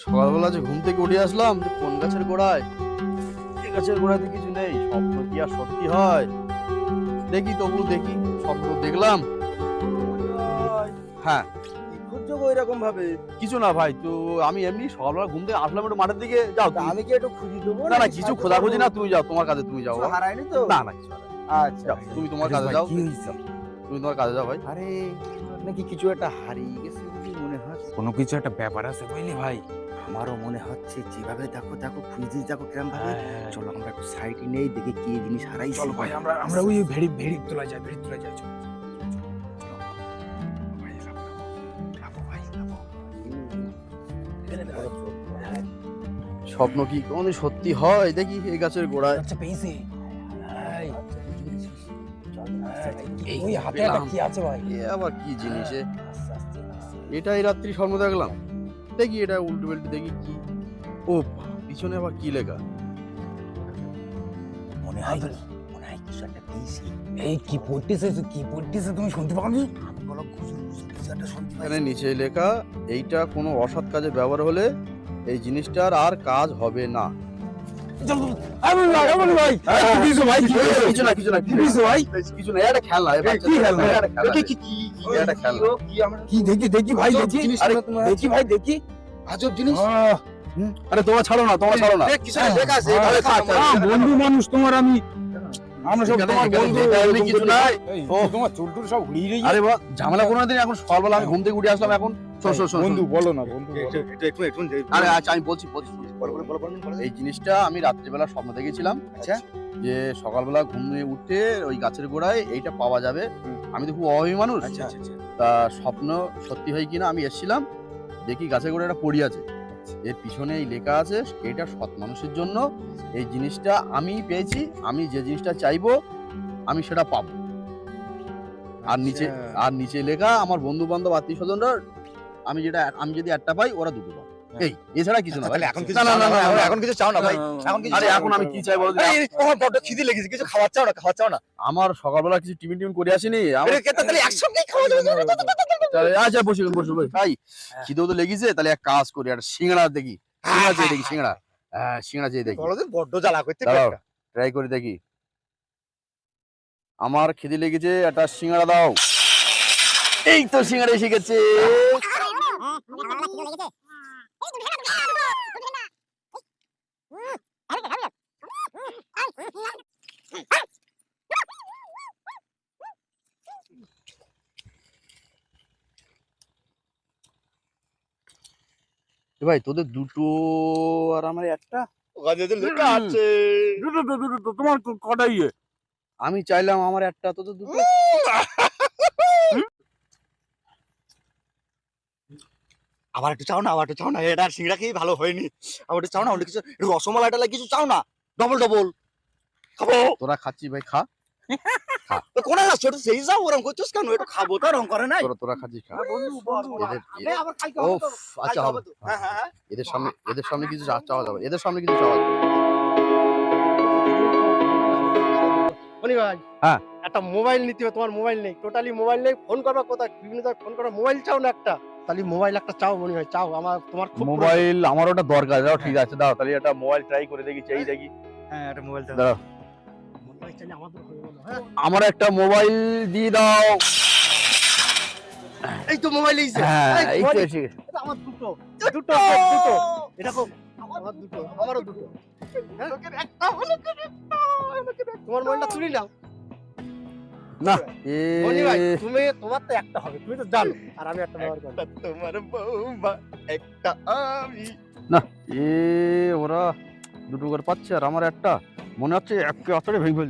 সকালবেলা যে ঘুম থেকে উঠে আসলাম যে কোন গাছের গোড়ায়, এই গাছের গোড়াতে কিছু নেই। স্বপ্ন কি আর সত্যি হয়? দেখি তবু দেখি, স্বপ্ন দেখলাম। হ্যাঁ, কি খুঁজছো গো এরকম ভাবে? কিছু না ভাই, তো আমি এমনি সকালবেলা ঘুম থেকে আসলাম একটু মাঠের দিকে। যাও তা তুমি। আমি কি একটু খুঁজি দেবো? না না, কিছু খোঁজাখুঁজি না, তুমি যাও তোমার কাজে, তুমি যাও। কিছু হারায়নি তো? না না, কিছু না। আচ্ছা যাও, তুমি তোমার আরে কাজে ভাই, যাও। কি হয়েছে? তুমি তোমার কাজে যাও ভাই। আরে নাকি কিছু একটা হারিয়ে গেছে বলে মনে হচ্ছে। কোনো কিছু একটা ব্যাপার আছে বুঝলি ভাই। আমারও মনে হচ্ছে যেভাবে দেখো দেখো খুঁজে দেখো কিরম ভাবে। হ্যাঁ। চলো আমরা একটু সাইডে নেই, দেখে কি জিনিস হারাইছি। চলো ভাই, আমরা ওই ভেড়ি ভেড়ি তোলা যায়, ভেড়ি তোলা যায়। চলো ভাই, লাফো ভাই, লাফো। স্বপ্ন কি কোনদিন সত্যি হয়? দেখি এই গাছের গোড়ায়। আচ্ছা পেয়েছি। এই, এই ওই হাতে পেলাম। একটা কি আছে ভাই? এ আবার কি জিনিস? আস্তে আস্তে আস্তে। এটাই রাত্রি স্বপ্ন দেখলাম। দেখি এটা উল্টো পাল্টে দেখি কি। ও পিছনে আবার কি লেখা? মনে হয় কিছু একটা পেয়েছি। এই কি পড়তেছে তুমি শুনতে পাওনি? আমি বলো খুঁজুর কিছু একটা শুনতে এখানে পাইছি। নিচে লেখা, এইটা কোনো অসৎ কাজে ব্যবহার হলে এই জিনিসটার আর কাজ হবে না। চলো আমি ভাই কিছু ভাই কি হয়েছে? কিছু না, কিছু না, কিছু ভাই কিছু না, এটা খেলনা। কি খেলনা? এটা খেলনা। কি দেখি ভাই দেখি। আরে দেখি ভাই দেখি। আজব জিনিস। আরে তোমার ছাড়ো না, তোমার ছাড়ো না। কিছু একটা লেখা আছে। হ্যাঁ, লেখা আছে। বন্ধু মানুষ তোমার, আমরা সব এখানে- তোমার এখানে বন্ধু। লেখা এমনি কিছু নাই। ও তোমার চুলটুল সব উড়িয়ে গেছে। আরে বাহ, ঝামেলা কোনো দিন। এখন সকালবেলা আমি ঘুম থেকে উঠে আসলাম। এখন শোন শোন শোন, বন্ধু শোন। বলো না বন্ধু বলো। একটু আরে আচ্ছা আমি বলছি বলছি। বলো। এই জিনিসটা আমি রাত্রিবেলা স্বপ্ন দেখেছিলাম। আচ্ছা। যে সকালবেলা ঘুমিয়ে উঠে ওই গাছের গোড়ায় এইটা পাওয়া যাবে। আমি তো খুব অভাবী মানুষ। আচ্ছা। তা স্বপ্ন সত্যি হয় কিনা আমি এসেছিলাম, দেখি গাছের গোড়ায় একটা পড়ি আছে। এর পিছনে এই লেখা আছে, এটা সৎ মানুষের জন্য। এই জিনিসটা আমি পেয়েছি, আমি যে জিনিসটা চাইবো আমি সেটা পাবো। আর নিচে লেখা, আমার বন্ধু বান্ধব আত্মীয় স্বজনরা আমি যদি একটা পাই ওরা দুটো পাবে। এই এছাড়া কিছু না ভাই। তাহলে এখন কিছু না, না, চাও না, না, না, না। এখন কিছু চাও না ভাই। এখন কিছু আরে চাও না। এখন আমি কি চাই বলো তো? এই তোমার বড্ড খিদে লেগেছে, কিছু খাওয়ার চাও না। আমার সকালবেলা কিছু টিফিন করে আসিনি। আরে তাহলে একসঙ্গেই খাওয়া যাবে। তাহলে আচ্ছা বসে ভাই, খিদেও তো লেগেছে। তাহলে এক কাজ করি, একটা সিঙ্গাড়া দেখি। সিঙ্গাড়া চেয়ে দেখি, সিঙ্গাড়া। হ্যাঁ, সিঙ্গাড়া চেয়ে দেখি। বড়দের বড্ড জ্বালা করতে দাঁড়াও, ট্রাই করে দেখি। আমার খিদে লেগেছে, একটা সিঙ্গাড়া দাও। এই তো সিঙ্গাড়া এসে গেছে। এ ভাই তোদের দুটো আর আমার একটা। ওখানে তো লেখা আছে। দুটো তোমার কটাই? আমি চাইলাম আমার একটা, তোদের দুটো। আবার একটু চাও না, এটা আর সিংড়া খেয়ে ভালো হয়নি। আবার একটু চাও না, অন্য কিছু একটু রসমালাইটা লাগে কিছু চাও না। ডবল খাবো। তোরা খাচ্ছি ভাই, খা। তো কোন যাচ্ছ? ওটা সেই যাও, ওরকম করছিস কেন? একটু খাবো তো, রং করে নাই। তোরা খাচ্ছিস, খা। আরে আবার খাইতে ও হবে তো। আচ্ছা হবে। তো। হ্যাঁ। এদের সামনে কিছু চাওয়া যাবে। এদের সামনে কিছু চাওয়া যাবে। বলি ভাই, হ্যাঁ। একটা মোবাইল নিতে হবে। তোমার মোবাইল নেই, টোটালি মোবাইল নেই। ফোন করবা কোথায়? বিভিন্ন জায়গায় ফোন করবা। মোবাইল চাও না একটা? তাহলে মোবাইল একটা চাও মনি ভাই, চাও। তোমার খুব মোবাইল আমার ওটা দরকার। দাও ঠিক আছে, দাও তাহলে একটা মোবাইল ট্রাই করে দেখি, চাই দেখি। হ্যাঁ, একটা মোবাইল দাও। দাঁড়াও, মোবাইল চাইলে আমাদের হয়ে গেল। হ্যাঁ, আমার একটা মোবাইল দিয়ে দাও। এই তো মোবাইল এইছে। হ্যাঁ, এই এই তো মোবাইল- এসে গেছে। এটা আমার দুটো এটা খুব আমার দুটো, আমারও দুটো। হ্যাঁ? তোমার মোবাইলটা চুরি নাও। না বলি ভাই, তোমার তো একটা হবে, তুমি তো জানো। আর আমি একটা ব্যবহার করি। তোমার বৌমা একটা আমি। ওরা দুটো করে পাচ্ছে আর আমার একটা। মনে হচ্ছে একটা আছড়ে ভেঙে ফেলছে।